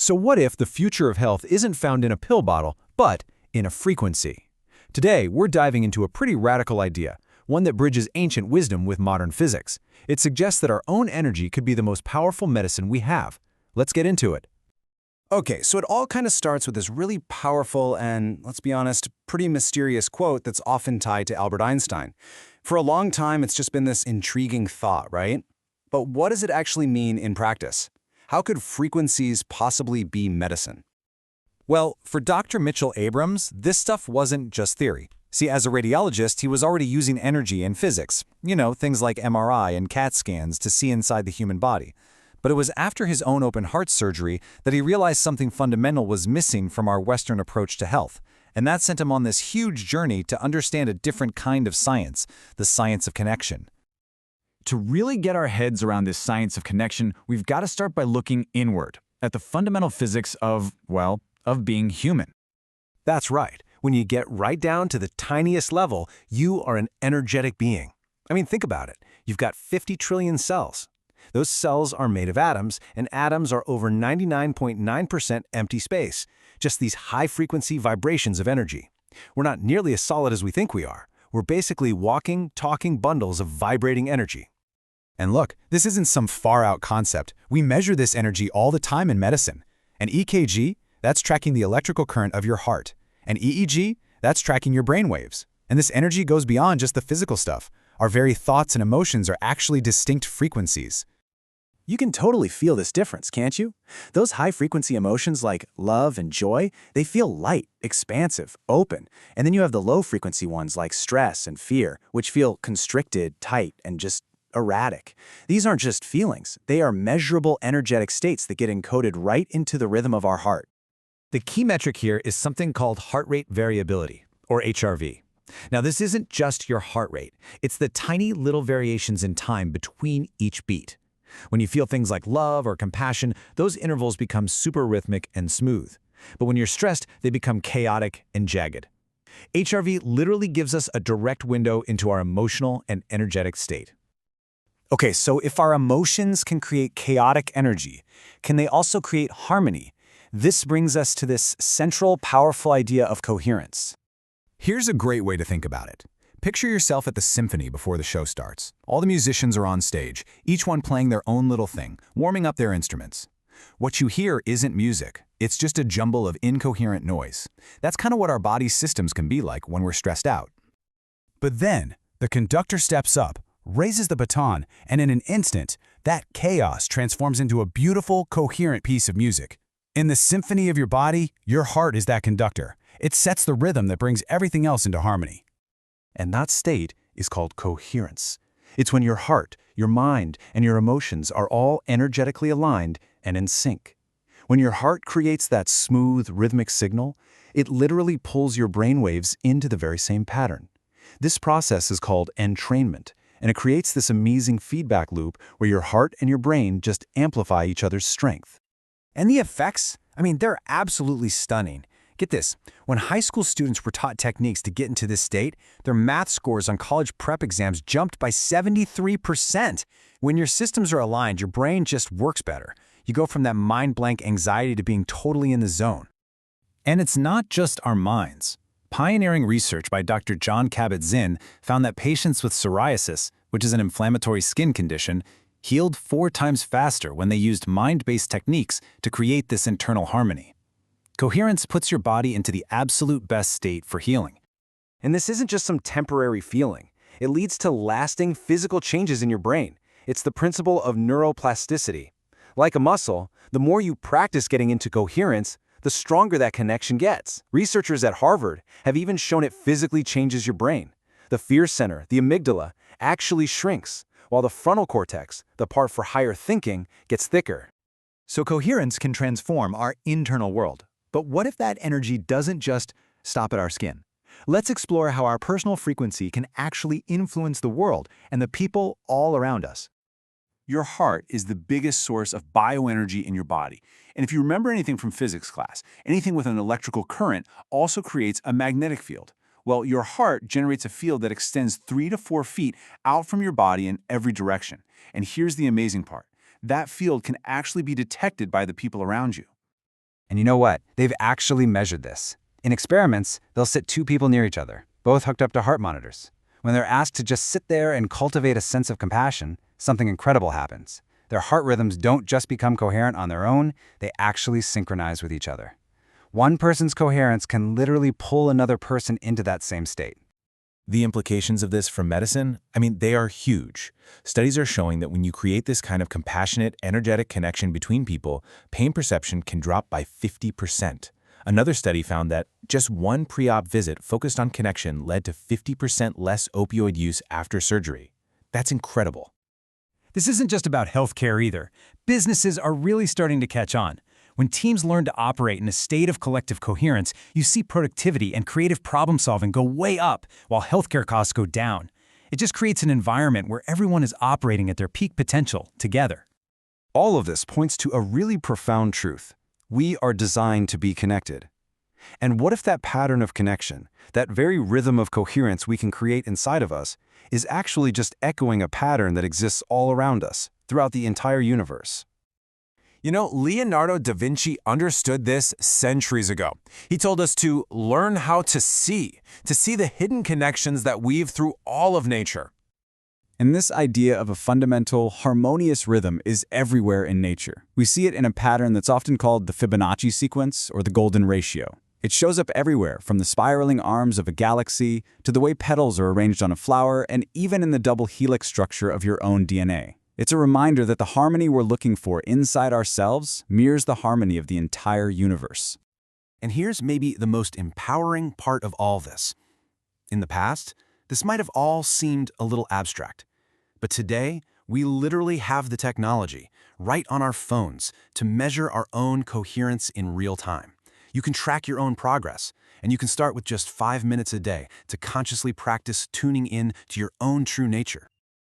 So what if the future of health isn't found in a pill bottle, but in a frequency? Today, we're diving into a pretty radical idea, one that bridges ancient wisdom with modern physics. It suggests that our own energy could be the most powerful medicine we have. Let's get into it. Okay, so it all kind of starts with this really powerful and, let's be honest, pretty mysterious quote that's often tied to Albert Einstein. For a long time, it's just been this intriguing thought, right? But what does it actually mean in practice? How could frequencies possibly be medicine? Well, for Dr. Mitchell Abrams, this stuff wasn't just theory. See, as a radiologist, he was already using energy in physics. Things like MRI and CAT scans to see inside the human body. But it was after his own open heart surgery that he realized something fundamental was missing from our Western approach to health. And that sent him on this huge journey to understand a different kind of science, the science of connection. To really get our heads around this science of connection, we've got to start by looking inward, at the fundamental physics of being human. That's right. When you get right down to the tiniest level, you are an energetic being. I mean, think about it. You've got 50 trillion cells. Those cells are made of atoms, and atoms are over 99.9% empty space, just these high-frequency vibrations of energy. We're not nearly as solid as we think we are. We're basically walking, talking bundles of vibrating energy. And look, this isn't some far-out concept. We measure this energy all the time in medicine. An EKG, that's tracking the electrical current of your heart. An EEG, that's tracking your brainwaves. And this energy goes beyond just the physical stuff. Our very thoughts and emotions are actually distinct frequencies. You can totally feel this difference, can't you? Those high-frequency emotions like love and joy, they feel light, expansive, open. And then you have the low-frequency ones like stress and fear, which feel constricted, tight, and just erratic. These aren't just feelings. They are measurable energetic states that get encoded right into the rhythm of our heart. The key metric here is something called heart rate variability, or HRV. Now, this isn't just your heart rate. It's the tiny little variations in time between each beat. When you feel things like love or compassion, those intervals become super rhythmic and smooth. But when you're stressed, they become chaotic and jagged. HRV literally gives us a direct window into our emotional and energetic state. Okay, so if our emotions can create chaotic energy, can they also create harmony? This brings us to this central, powerful idea of coherence. Here's a great way to think about it. Picture yourself at the symphony before the show starts. All the musicians are on stage, each one playing their own little thing, warming up their instruments. What you hear isn't music. It's just a jumble of incoherent noise. That's kind of what our body's systems can be like when we're stressed out. But then, the conductor steps up, raises the baton, and in an instant, that chaos transforms into a beautiful, coherent piece of music. In the symphony of your body, your heart is that conductor. It sets the rhythm that brings everything else into harmony. And that state is called coherence. It's when your heart, your mind, and your emotions are all energetically aligned and in sync. When your heart creates that smooth, rhythmic signal, it literally pulls your brainwaves into the very same pattern. This process is called entrainment, and it creates this amazing feedback loop where your heart and your brain just amplify each other's strength. And the effects? They're absolutely stunning. Get this, when high school students were taught techniques to get into this state, their math scores on college prep exams jumped by 73%. When your systems are aligned, your brain just works better. You go from that mind-blank anxiety to being totally in the zone. And it's not just our minds. Pioneering research by Dr. John Kabat-Zinn found that patients with psoriasis, which is an inflammatory skin condition, healed 4 times faster when they used mind-based techniques to create this internal harmony. Coherence puts your body into the absolute best state for healing. And this isn't just some temporary feeling. It leads to lasting physical changes in your brain. It's the principle of neuroplasticity. Like a muscle, the more you practice getting into coherence, the stronger that connection gets. Researchers at Harvard have even shown it physically changes your brain. The fear center, the amygdala, actually shrinks, while the frontal cortex, the part for higher thinking, gets thicker. So coherence can transform our internal world. But what if that energy doesn't just stop at our skin? Let's explore how our personal frequency can actually influence the world and the people all around us. Your heart is the biggest source of bioenergy in your body. And if you remember anything from physics class, anything with an electrical current also creates a magnetic field. Well, your heart generates a field that extends 3 to 4 feet out from your body in every direction. And here's the amazing part. That field can actually be detected by the people around you. And you know what? They've actually measured this. In experiments, they'll sit two people near each other, both hooked up to heart monitors. When they're asked to just sit there and cultivate a sense of compassion, something incredible happens. Their heart rhythms don't just become coherent on their own, they actually synchronize with each other. One person's coherence can literally pull another person into that same state. The implications of this for medicine, they are huge. Studies are showing that when you create this kind of compassionate, energetic connection between people, pain perception can drop by 50%. Another study found that just one pre-op visit focused on connection led to 50% less opioid use after surgery. That's incredible. This isn't just about healthcare either. Businesses are really starting to catch on. When teams learn to operate in a state of collective coherence, you see productivity and creative problem-solving go way up, while healthcare costs go down. It just creates an environment where everyone is operating at their peak potential together. All of this points to a really profound truth. We are designed to be connected. And what if that pattern of connection, that very rhythm of coherence we can create inside of us, is actually just echoing a pattern that exists all around us, throughout the entire universe? Leonardo da Vinci understood this centuries ago. He told us to learn how to see the hidden connections that weave through all of nature. And this idea of a fundamental, harmonious rhythm is everywhere in nature. We see it in a pattern that's often called the Fibonacci sequence or the golden ratio. It shows up everywhere, from the spiraling arms of a galaxy to the way petals are arranged on a flower, and even in the double helix structure of your own DNA. It's a reminder that the harmony we're looking for inside ourselves mirrors the harmony of the entire universe. And here's maybe the most empowering part of all this. In the past, this might have all seemed a little abstract. But today, we literally have the technology right on our phones to measure our own coherence in real time. You can track your own progress, and you can start with just 5 minutes a day to consciously practice tuning in to your own true nature.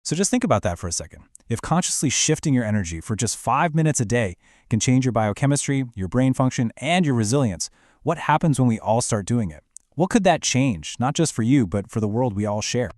So just think about that for a second. If consciously shifting your energy for just 5 minutes a day can change your biochemistry, your brain function, and your resilience, what happens when we all start doing it? What could that change, not just for you, but for the world we all share?